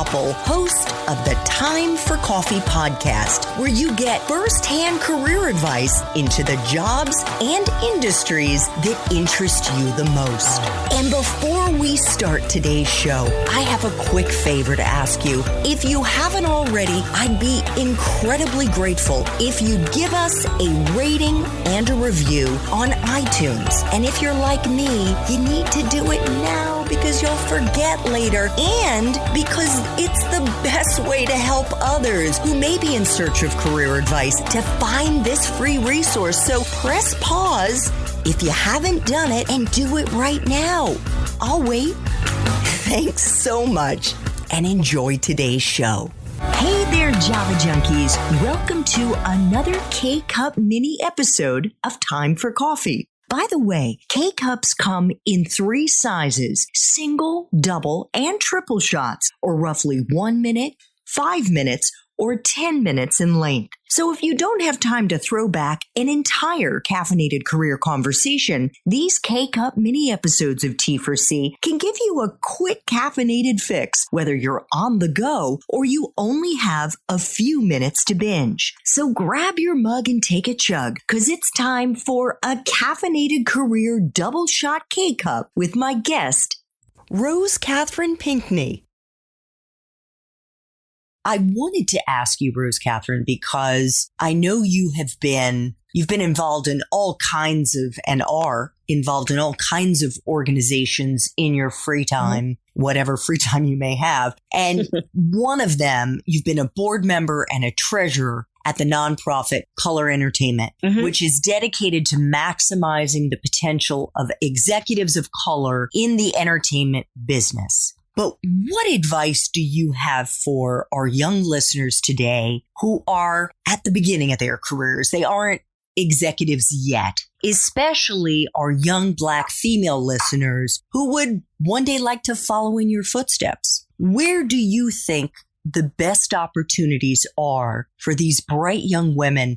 Koppel, host of the Time for Coffee podcast, where you get firsthand career advice into the jobs and industries that interest you the most. And before we start today's show, I have a quick favor to ask you. If you haven't already, I'd be incredibly grateful if you'd give us a rating and a review on iTunes. And if you're like me, you need to do it now because you'll forget later and because it's the best way to help others who may be in search of career advice to find this free resource. So press pause if you haven't done it and do it right now. I'll wait. Thanks so much and enjoy today's show. Hey there, Java Junkies. Welcome to another K-Cup mini episode of Time for Coffee. By the way, K-Cups come in 3 sizes, single, double, and triple shots, or roughly 1 minute, 5 minutes, or 10 minutes in length. So if you don't have time to throw back an entire caffeinated career conversation, these K-Cup mini episodes of T4C can give you a quick caffeinated fix, whether you're on the go or you only have a few minutes to binge. So grab your mug and take a chug, because it's time for a caffeinated career double shot K-Cup with my guest, Rose Catherine Pinkney. I wanted to ask you, Rose Catherine, because I know you've been involved in all kinds of and are involved in all kinds of organizations in your free time, whatever free time you may have. And one of them, you've been a board member and a treasurer at the nonprofit Color Entertainment, which is dedicated to maximizing the potential of executives of color in the entertainment business. But what advice do you have for our young listeners today who are at the beginning of their careers? They aren't executives yet, especially our young Black female listeners who would one day like to follow in your footsteps. Where do you think the best opportunities are for these bright young women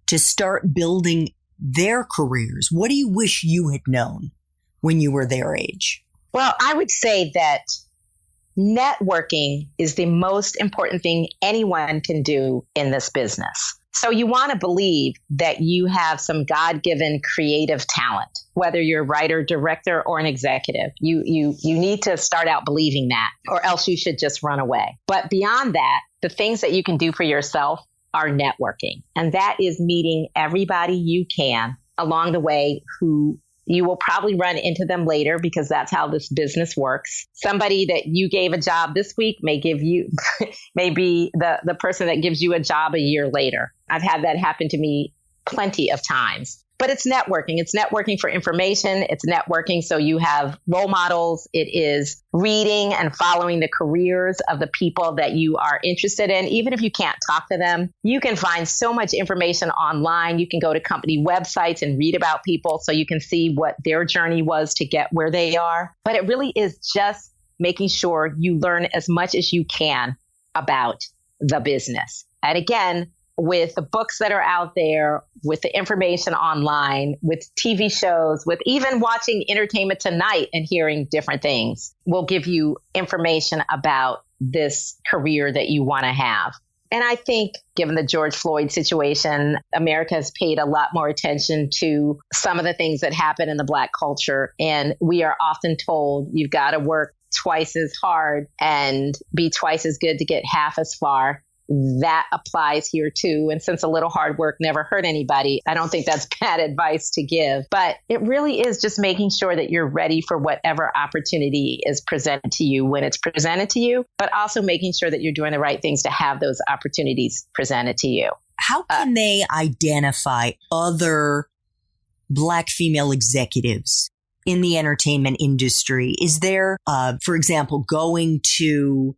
to start building their careers? What do you wish you had known when you were their age? Well, I would say that networking is the most important thing anyone can do in this business. So you want to believe that you have some God-given creative talent, whether you're a writer, director, or an executive. You need to start out believing that, or else you should just run away. But beyond that, the things that you can do for yourself are networking. And that is meeting everybody you can along the way who you will probably run into them later because that's how this business works. Somebody that you gave a job this week may be the person that gives you a job a year later. I've had that happen to me plenty of times. But it's networking. It's networking for information. It's networking so you have role models. It is reading and following the careers of the people that you are interested in. Even if you can't talk to them, you can find so much information online. You can go to company websites and read about people so you can see what their journey was to get where they are. But it really is just making sure you learn as much as you can about the business. And again, with the books that are out there, with the information online, with TV shows, with even watching Entertainment Tonight and hearing different things will give you information about this career that you want to have. And I think given the George Floyd situation, America has paid a lot more attention to some of the things that happen in the Black culture. And we are often told you've got to work twice as hard and be twice as good to get half as far. That applies here too. And since a little hard work never hurt anybody, I don't think that's bad advice to give. But it really is just making sure that you're ready for whatever opportunity is presented to you when it's presented to you, but also making sure that you're doing the right things to have those opportunities presented to you. How can they identify other Black female executives in the entertainment industry? Is there, for example, going to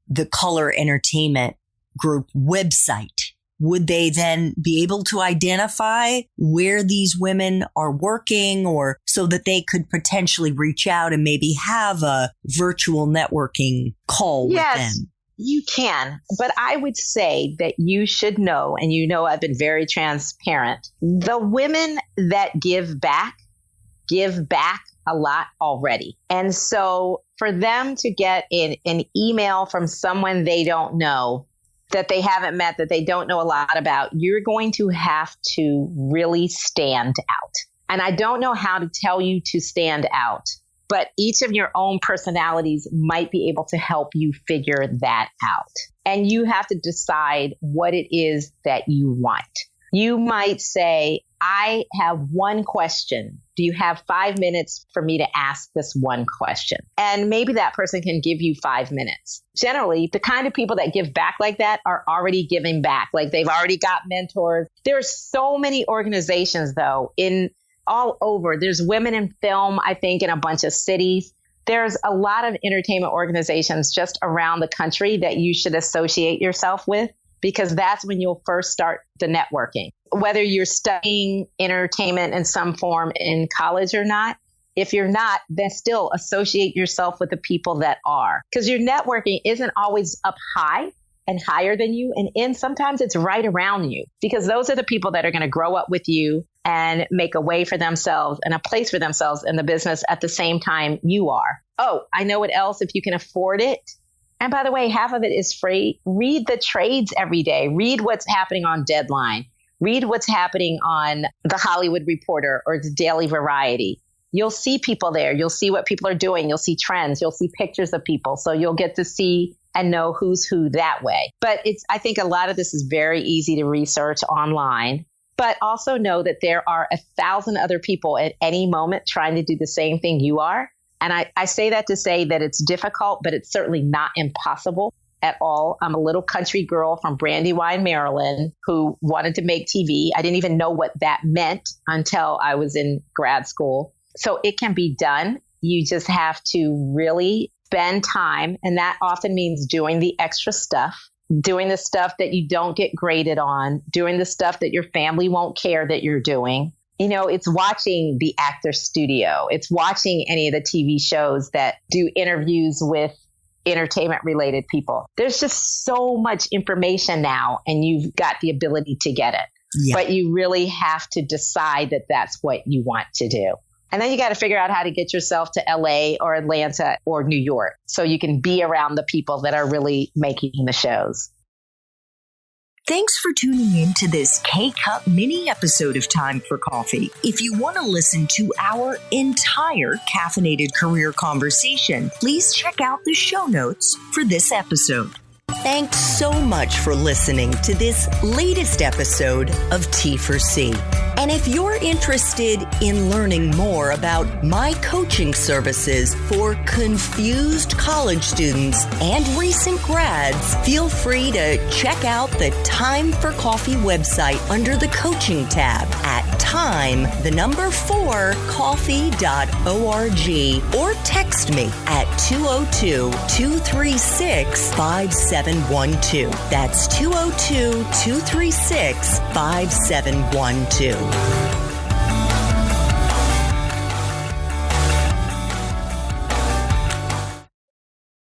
the Color Entertainment Group website, would they then be able to identify where these women are working, or so that they could potentially reach out and maybe have a virtual networking call with them? You can, but I would say that you should know, and you know I've been very transparent, the women that give back a lot already. And so for them to get an email from someone they don't know, that they haven't met, that they don't know a lot about, you're going to have to really stand out. And I don't know how to tell you to stand out, but each of your own personalities might be able to help you figure that out. And you have to decide what it is that you want. You might say, I have one question. Do you have 5 minutes for me to ask this one question? And maybe that person can give you 5 minutes. Generally, the kind of people that give back like that are already giving back. Like they've already got mentors. There's so many organizations, though, in all over. There's Women in Film, I think, in a bunch of cities. There's a lot of entertainment organizations just around the country that you should associate yourself with, because that's when you'll first start the networking. Whether you're studying entertainment in some form in college or not, if you're not, then still associate yourself with the people that are. Because your networking isn't always up high and higher than you. And sometimes it's right around you, because those are the people that are going to grow up with you and make a way for themselves and a place for themselves in the business at the same time you are. Oh, I know what else, if you can afford it. And by the way, half of it is free. Read the trades every day. Read what's happening on Deadline. Read what's happening on The Hollywood Reporter or The Daily Variety. You'll see people there. You'll see what people are doing. You'll see trends. You'll see pictures of people. So you'll get to see and know who's who that way. But I think a lot of this is very easy to research online. But also know that there are 1,000 other people at any moment trying to do the same thing you are. And I say that to say that it's difficult, but it's certainly not impossible at all. I'm a little country girl from Brandywine, Maryland, who wanted to make TV. I didn't even know what that meant until I was in grad school. So it can be done. You just have to really spend time. And that often means doing the extra stuff, doing the stuff that you don't get graded on, doing the stuff that your family won't care that you're doing. You know, it's watching the Actor Studio. It's watching any of the TV shows that do interviews with entertainment related people. There's just so much information now, and you've got the ability to get it. Yeah. But you really have to decide that that's what you want to do. And then you got to figure out how to get yourself to LA or Atlanta or New York so you can be around the people that are really making the shows. Thanks for tuning in to this K-Cup mini episode of Time for Coffee. If you want to listen to our entire caffeinated career conversation, please check out the show notes for this episode. Thanks so much for listening to this latest episode of T4C. And if you're interested in learning more about my coaching services for confused college students and recent grads, feel free to check out the Time for Coffee website under the coaching tab at time4coffee.org or text me at 202-236-5712. That's 202-236-5712.